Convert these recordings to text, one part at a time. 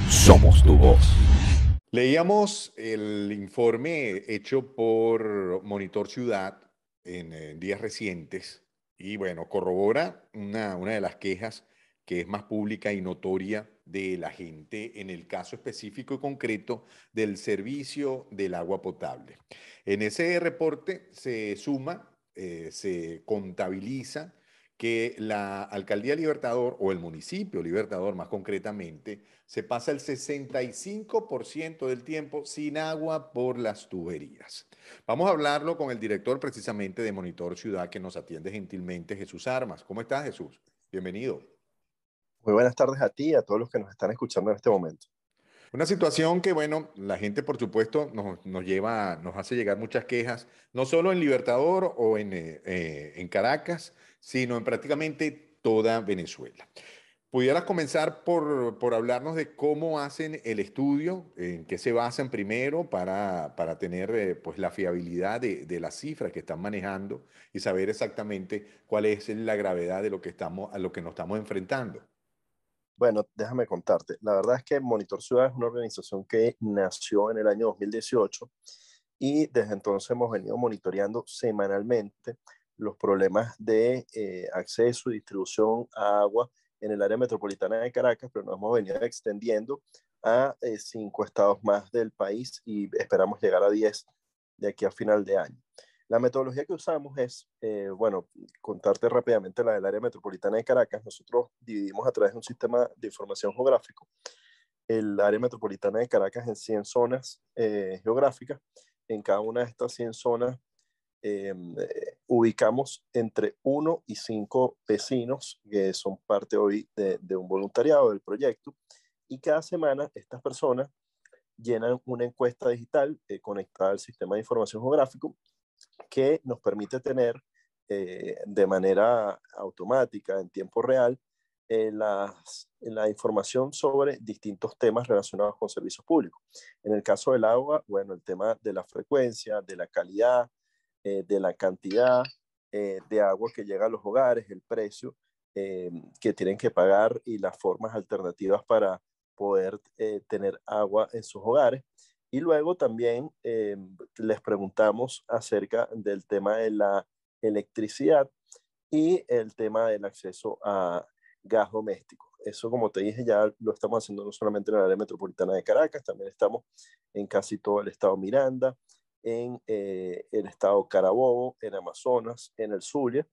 Somos tu voz. Leíamos el informe hecho por Monitor Ciudad en días recientes y bueno, corrobora una de las quejas que es más pública y notoria de la gente en el caso específico y concreto del servicio del agua potable. En ese reporte se suma, se contabiliza que la Alcaldía Libertador o el municipio Libertador más concretamente se pasa el 65% del tiempo sin agua por las tuberías. Vamos a hablarlo con el director precisamente de Monitor Ciudad que nos atiende gentilmente, Jesús Armas. ¿Cómo estás, Jesús? Bienvenido. Muy buenas tardes a ti y a todos los que nos están escuchando en este momento. Una situación que, bueno, la gente, por supuesto, nos hace llegar muchas quejas, no solo en Libertador o en Caracas, sino en prácticamente toda Venezuela. ¿Pudieras comenzar por hablarnos de cómo hacen el estudio, en qué se basan primero para tener pues la fiabilidad de las cifras que están manejando y saber exactamente cuál es la gravedad de a lo que nos estamos enfrentando? Bueno, déjame contarte. La verdad es que Monitor Ciudad es una organización que nació en el año 2018 y desde entonces hemos venido monitoreando semanalmente los problemas de acceso y distribución a agua en el área metropolitana de Caracas, pero nos hemos venido extendiendo a 5 estados más del país y esperamos llegar a 10 de aquí a final de año. La metodología que usamos es, bueno, contarte rápidamente la del área metropolitana de Caracas. Nosotros dividimos a través de un sistema de información geográfico el área metropolitana de Caracas en 100 zonas geográficas. En cada una de estas 100 zonas ubicamos entre 1 y 5 vecinos que son parte hoy de un voluntariado del proyecto y cada semana estas personas llenan una encuesta digital conectada al sistema de información geográfico que nos permite tener de manera automática, en tiempo real, la información sobre distintos temas relacionados con servicios públicos. En el caso del agua, bueno, el tema de la frecuencia, de la calidad, de la cantidad de agua que llega a los hogares, el precio que tienen que pagar y las formas alternativas para poder tener agua en sus hogares. Y luego también les preguntamos acerca del tema de la electricidad y el tema del acceso a gas doméstico. Eso, como te dije, ya lo estamos haciendo no solamente en el área metropolitana de Caracas, también estamos en casi todo el estado Miranda, en el estado Carabobo, en Amazonas, en el Zulia,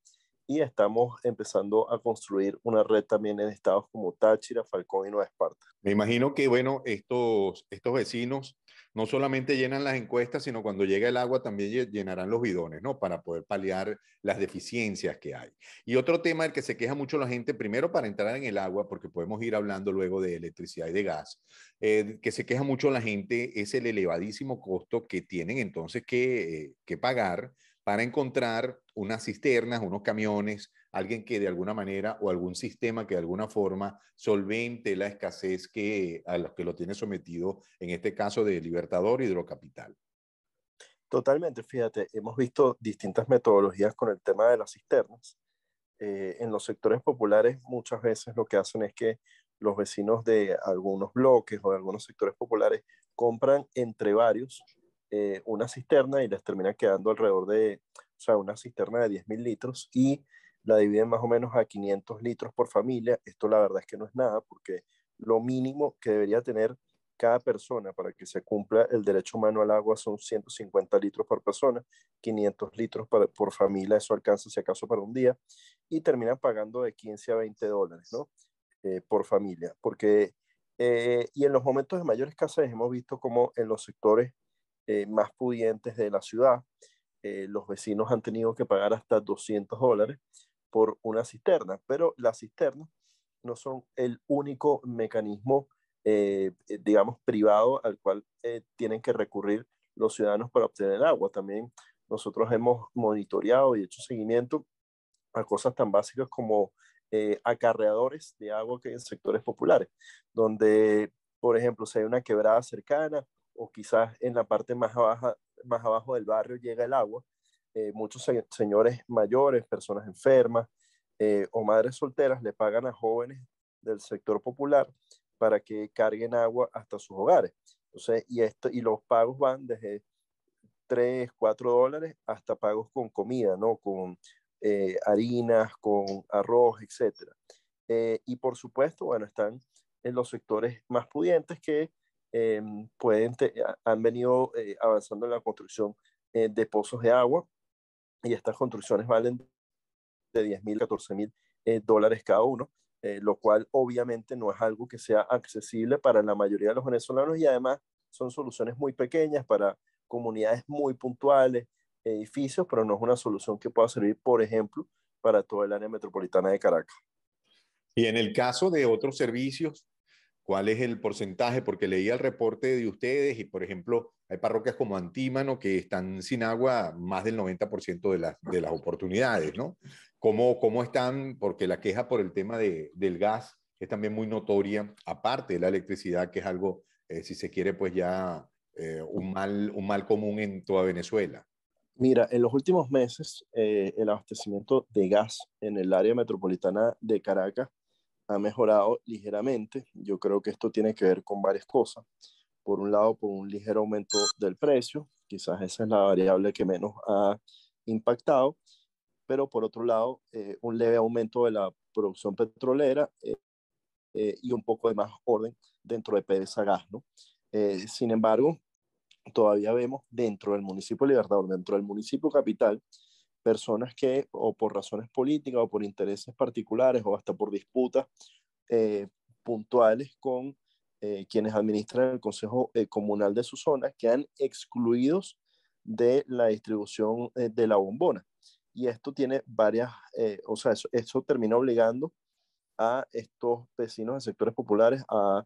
y estamos empezando a construir una red también en estados como Táchira, Falcón y Nueva Esparta. Me imagino que, bueno, estos vecinos no solamente llenan las encuestas, sino cuando llega el agua también llenarán los bidones, ¿no? Para poder paliar las deficiencias que hay. Y otro tema del que se queja mucho la gente, primero para entrar en el agua, porque podemos ir hablando luego de electricidad y de gas, que se queja mucho la gente es el elevadísimo costo que tienen entonces que pagar para encontrar unas cisternas, unos camiones, alguien que de alguna manera o algún sistema que de alguna forma solvente la escasez a los que lo tiene sometido, en este caso de Libertador y Hidrocapital. Totalmente, fíjate, hemos visto distintas metodologías con el tema de las cisternas. En los sectores populares muchas veces lo que hacen es que los vecinos de algunos bloques o de algunos sectores populares compran entre varios una cisterna y les termina quedando alrededor de, o sea, una cisterna de 10.000 litros y la dividen más o menos a 500 litros por familia. Esto la verdad es que no es nada porque lo mínimo que debería tener cada persona para que se cumpla el derecho humano al agua son 150 litros por persona, 500 litros por familia, eso alcanza si acaso para un día, y terminan pagando de 15 a 20 dólares, ¿no? Por familia, porque, y en los momentos de mayor escasez hemos visto como en los sectores más pudientes de la ciudad, los vecinos han tenido que pagar hasta 200 dólares por una cisterna, pero las cisternas no son el único mecanismo, digamos, privado al cual tienen que recurrir los ciudadanos para obtener agua. También nosotros hemos monitoreado y hecho seguimiento a cosas tan básicas como acarreadores de agua que hay en sectores populares, donde, por ejemplo, si hay una quebrada cercana o quizás en la parte más abajo del barrio llega el agua, muchos señores mayores, personas enfermas o madres solteras le pagan a jóvenes del sector popular para que carguen agua hasta sus hogares. Entonces, y los pagos van desde 3 4 dólares hasta pagos con comida, ¿no? Con harinas, con arroz, etcétera. Y por supuesto, bueno, están en los sectores más pudientes que eh, han venido avanzando en la construcción de pozos de agua, y estas construcciones valen de 10.000 a 14.000 dólares cada uno, lo cual obviamente no es algo que sea accesible para la mayoría de los venezolanos, y además son soluciones muy pequeñas para comunidades muy puntuales, edificios, pero no es una solución que pueda servir, por ejemplo, para todo el área metropolitana de Caracas. Y en el caso de otros servicios, ¿cuál es el porcentaje? Porque leía el reporte de ustedes y, por ejemplo, hay parroquias como Antímano que están sin agua más del 90% de las oportunidades, ¿no? ¿Cómo están? Porque la queja por el tema del gas es también muy notoria, aparte de la electricidad, que es algo, si se quiere, pues ya un mal común en toda Venezuela. Mira, en los últimos meses, el abastecimiento de gas en el área metropolitana de Caracas ha mejorado ligeramente. Yo creo que esto tiene que ver con varias cosas. Por un lado, por un ligero aumento del precio, quizás esa es la variable que menos ha impactado, pero por otro lado, un leve aumento de la producción petrolera, y un poco de más orden dentro de PDVSA Gas, ¿no? Sin embargo, todavía vemos dentro del municipio Libertador, dentro del municipio capital, personas que o por razones políticas o por intereses particulares o hasta por disputas eh, puntuales con quienes administran el Consejo Comunal de su zona, quedan excluidos de la distribución de la bombona. Y esto tiene varias, o sea, eso termina obligando a estos vecinos de sectores populares a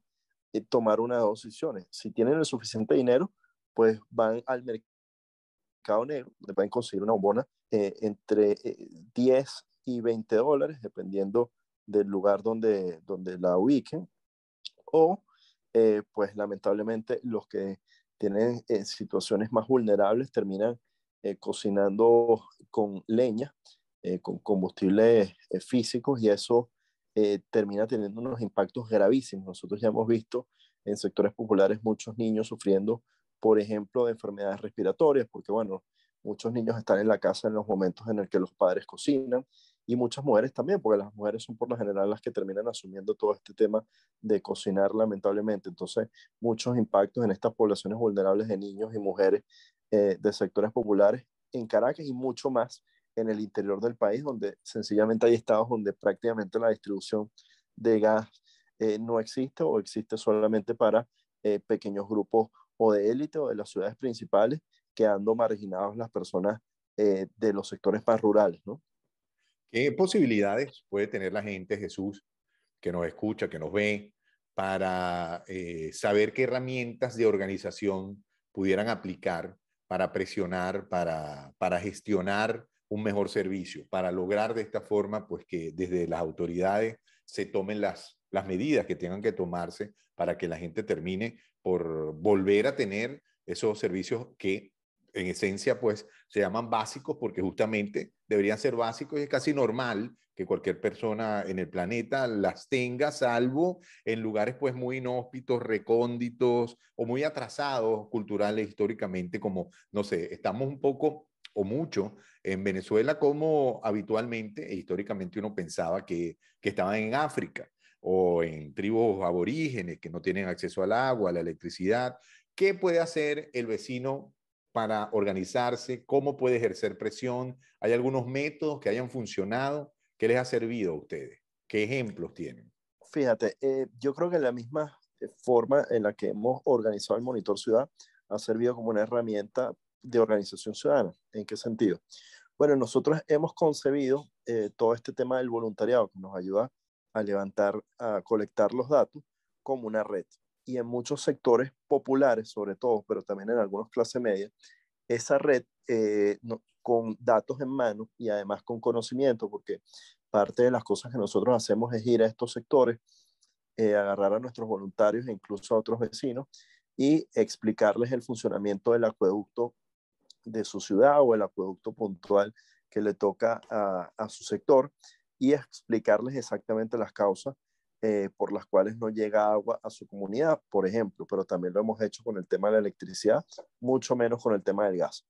tomar una de dos decisiones. Si tienen el suficiente dinero, pues van al mercado negro, donde pueden conseguir una bombona entre 10 y 20 dólares, dependiendo del lugar donde la ubiquen, o pues lamentablemente los que tienen situaciones más vulnerables terminan cocinando con leña, con combustibles físicos, y eso termina teniendo unos impactos gravísimos. Nosotros ya hemos visto en sectores populares muchos niños sufriendo, por ejemplo, de enfermedades respiratorias, porque bueno, muchos niños están en la casa en los momentos en el que los padres cocinan, y muchas mujeres también, porque las mujeres son por lo general las que terminan asumiendo todo este tema de cocinar, lamentablemente. Entonces, muchos impactos en estas poblaciones vulnerables de niños y mujeres de sectores populares en Caracas, y mucho más en el interior del país, donde sencillamente hay estados donde prácticamente la distribución de gas no existe, o existe solamente para pequeños grupos o de élite o de las ciudades principales, quedando marginados las personas de los sectores más rurales, ¿no? ¿Qué posibilidades puede tener la gente, Jesús, que nos escucha, que nos ve, para saber qué herramientas de organización pudieran aplicar para presionar, para gestionar un mejor servicio, para lograr de esta forma, pues que desde las autoridades se tomen las medidas que tengan que tomarse para que la gente termine por volver a tener esos servicios que en esencia, pues se llaman básicos porque justamente deberían ser básicos y es casi normal que cualquier persona en el planeta las tenga, salvo en lugares pues muy inhóspitos, recónditos o muy atrasados culturales, históricamente, como, no sé, estamos un poco o mucho en Venezuela como habitualmente e históricamente uno pensaba que estaban en África o en tribus aborígenes que no tienen acceso al agua, a la electricidad. ¿Qué puede hacer el vecino para organizarse? ¿Cómo puede ejercer presión? ¿Hay algunos métodos que hayan funcionado? ¿Qué les ha servido a ustedes? ¿Qué ejemplos tienen? Fíjate, yo creo que la misma forma en la que hemos organizado el Monitor Ciudad ha servido como una herramienta de organización ciudadana. ¿En qué sentido? Bueno, nosotros hemos concebido todo este tema del voluntariado, que nos ayuda a levantar, a colectar los datos, como una red. Y en muchos sectores populares, sobre todo, pero también en algunos clase media, esa red con datos en mano y además con conocimiento, porque parte de las cosas que nosotros hacemos es ir a estos sectores, agarrar a nuestros voluntarios e incluso a otros vecinos y explicarles el funcionamiento del acueducto de su ciudad o el acueducto puntual que le toca a su sector, y explicarles exactamente las causas por las cuales no llega agua a su comunidad, por ejemplo, pero también lo hemos hecho con el tema de la electricidad, mucho menos con el tema del gas.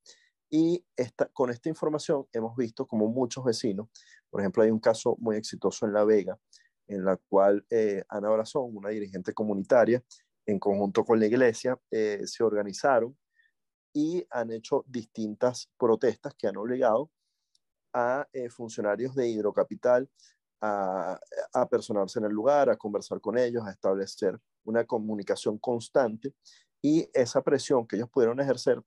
Y con esta información hemos visto como muchos vecinos, por ejemplo, hay un caso muy exitoso en La Vega, en la cual Ana Brazón, una dirigente comunitaria, en conjunto con la iglesia, se organizaron y han hecho distintas protestas que han obligado a funcionarios de Hidrocapital a, a personarse en el lugar, a conversar con ellos, a establecer una comunicación constante, y esa presión que ellos pudieron ejercer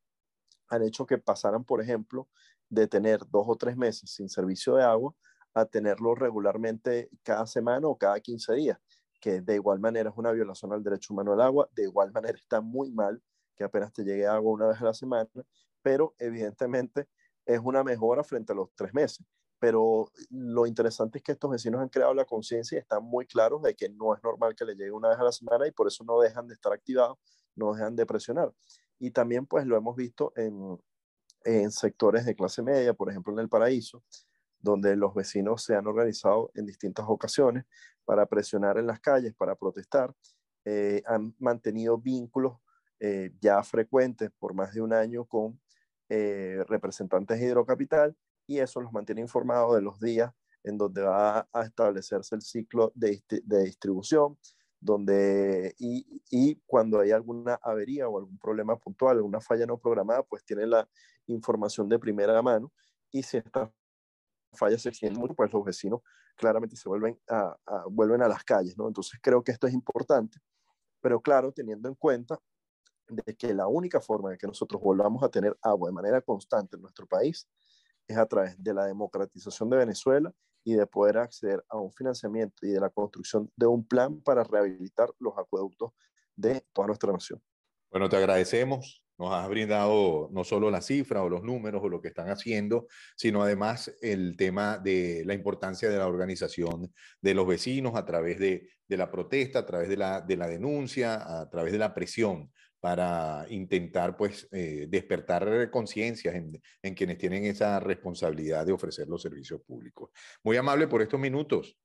han hecho que pasaran, por ejemplo, de tener 2 o 3 meses sin servicio de agua a tenerlo regularmente cada semana o cada 15 días, que de igual manera es una violación al derecho humano al agua, de igual manera está muy mal que apenas te llegue agua una vez a la semana, pero evidentemente es una mejora frente a los 3 meses. Pero lo interesante es que estos vecinos han creado la conciencia y están muy claros de que no es normal que le llegue una vez a la semana, y por eso no dejan de estar activados, no dejan de presionar. Y también pues lo hemos visto en sectores de clase media, por ejemplo en El Paraíso, donde los vecinos se han organizado en distintas ocasiones para presionar en las calles, para protestar, han mantenido vínculos ya frecuentes por más de un año con representantes de Hidrocapital, y eso los mantiene informados de los días en donde va a establecerse el ciclo de distribución, y cuando hay alguna avería o algún problema puntual, alguna falla no programada, pues tiene la información de primera mano, y si esta falla se extiende mucho, pues los vecinos claramente se vuelven a las calles, ¿no? Entonces creo que esto es importante, pero claro, teniendo en cuenta de que la única forma de que nosotros volvamos a tener agua de manera constante en nuestro país es a través de la democratización de Venezuela y de poder acceder a un financiamiento y de la construcción de un plan para rehabilitar los acueductos de toda nuestra nación. Bueno, te agradecemos. Nos has brindado no solo la cifra o los números o lo que están haciendo, sino además el tema de la importancia de la organización de los vecinos a través de la protesta, a través de la denuncia, a través de la presión para intentar pues despertar conciencias en quienes tienen esa responsabilidad de ofrecer los servicios públicos. Muy amable por estos minutos.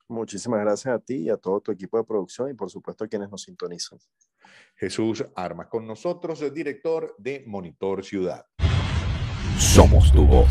Muchísimas gracias a ti y a todo tu equipo de producción, y por supuesto a quienes nos sintonizan. Jesús Armas con nosotros, el director de Monitor Ciudad. Somos tu voz.